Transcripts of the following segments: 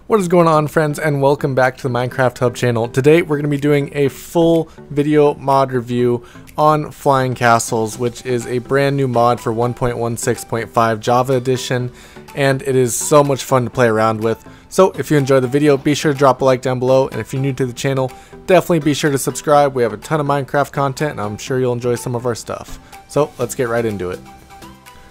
What is going on, friends, and welcome back to the Minecraft Hub channel. Today we're going to be doing a full video mod review on Flying Castles, which is a brand new mod for 1.16.5 Java Edition, and it is so much fun to play around with. So if you enjoyed the video, be sure to drop a like down below, and if you're new to the channel, definitely be sure to subscribe. We have a ton of Minecraft content, and I'm sure you'll enjoy some of our stuff. So let's get right into it.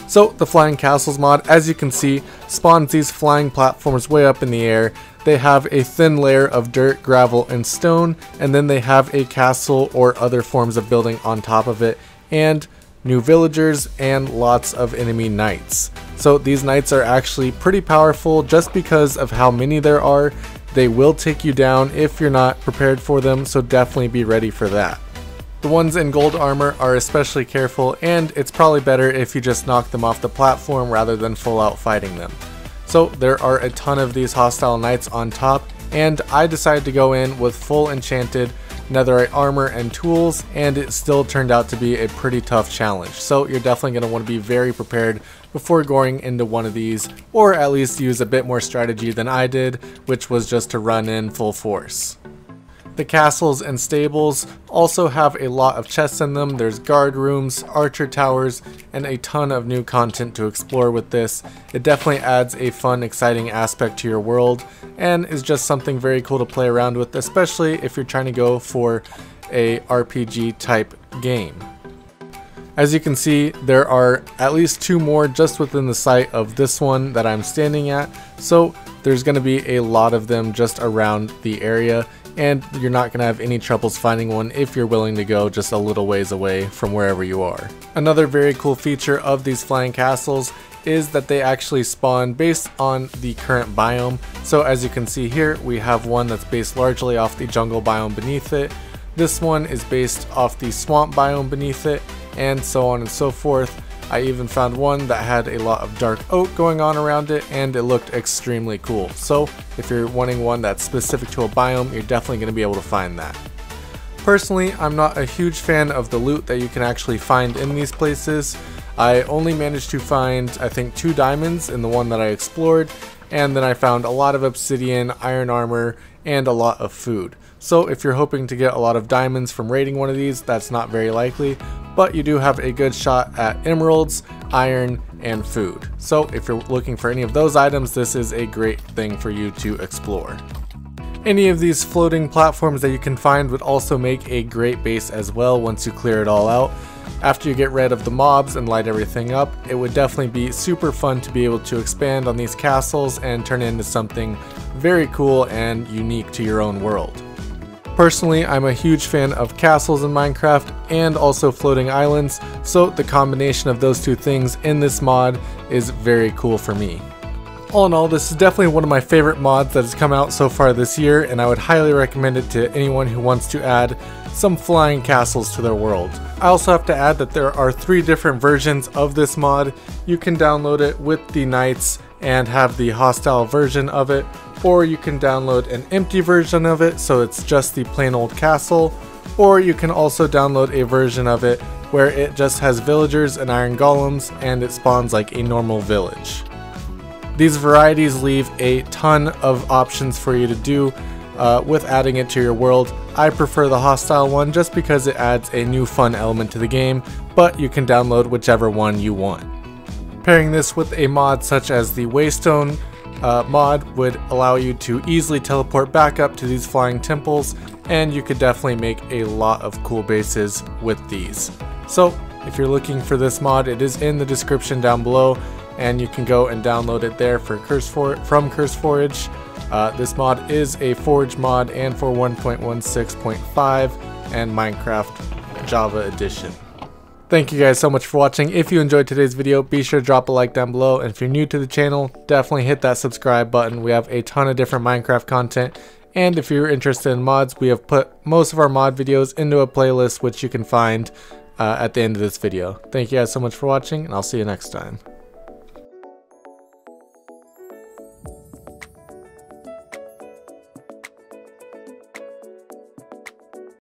So the Flying Castles mod, as you can see, spawns these flying platforms way up in the air. They have a thin layer of dirt, gravel, and stone, and then they have a castle or other forms of building on top of it, and new villagers and lots of enemy knights. So these knights are actually pretty powerful just because of how many there are. They will take you down if you're not prepared for them, so definitely be ready for that. The ones in gold armor are especially careful, and it's probably better if you just knock them off the platform rather than full out fighting them. So there are a ton of these hostile knights on top, and I decided to go in with full enchanted netherite armor and tools, and it still turned out to be a pretty tough challenge. So you're definitely going to want to be very prepared before going into one of these, or at least use a bit more strategy than I did, which was just to run in full force. The castles and stables also have a lot of chests in them. There's guard rooms, archer towers, and a ton of new content to explore with this. It definitely adds a fun, exciting aspect to your world, and is just something very cool to play around with, especially if you're trying to go for a RPG type game. As you can see, there are at least two more just within the site of this one that I'm standing at, so there's going to be a lot of them just around the area, and you're not going to have any troubles finding one if you're willing to go just a little ways away from wherever you are. Another very cool feature of these flying castles is that they actually spawn based on the current biome. So as you can see here, we have one that's based largely off the jungle biome beneath it. This one is based off the swamp biome beneath it, and so on and so forth. I even found one that had a lot of dark oak going on around it, and it looked extremely cool. So if you're wanting one that's specific to a biome, you're definitely going to be able to find that. Personally, I'm not a huge fan of the loot that you can actually find in these places. I only managed to find, I think, 2 diamonds in the one that I explored, and then I found a lot of obsidian, iron armor, and a lot of food. So if you're hoping to get a lot of diamonds from raiding one of these, that's not very likely, but you do have a good shot at emeralds, iron, and food. So if you're looking for any of those items, this is a great thing for you to explore. Any of these floating platforms that you can find would also make a great base as well once you clear it all out. After you get rid of the mobs and light everything up, it would definitely be super fun to be able to expand on these castles and turn it into something very cool and unique to your own world. Personally, I'm a huge fan of castles in Minecraft and also floating islands, so the combination of those two things in this mod is very cool for me. All in all, this is definitely one of my favorite mods that has come out so far this year, and I would highly recommend it to anyone who wants to add some flying castles to their world. I also have to add that there are 3 different versions of this mod. You can download it with the knights and have the hostile version of it, or you can download an empty version of it, so it's just the plain old castle, or you can also download a version of it where it just has villagers and iron golems and it spawns like a normal village. These varieties leave a ton of options for you to do with adding it to your world. I prefer the hostile one just because it adds a new fun element to the game, but you can download whichever one you want. Pairing this with a mod such as the Waystone mod would allow you to easily teleport back up to these flying temples, and you could definitely make a lot of cool bases with these. So if you're looking for this mod, it is in the description down below, and you can go and download it there from CurseForge. This mod is a Forge mod and for 1.16.5 and Minecraft Java Edition. Thank you guys so much for watching. If you enjoyed today's video, be sure to drop a like down below, and if you're new to the channel, definitely hit that subscribe button. We have a ton of different Minecraft content, and if you're interested in mods, we have put most of our mod videos into a playlist which you can find at the end of this video. Thank you guys so much for watching, and I'll see you next time.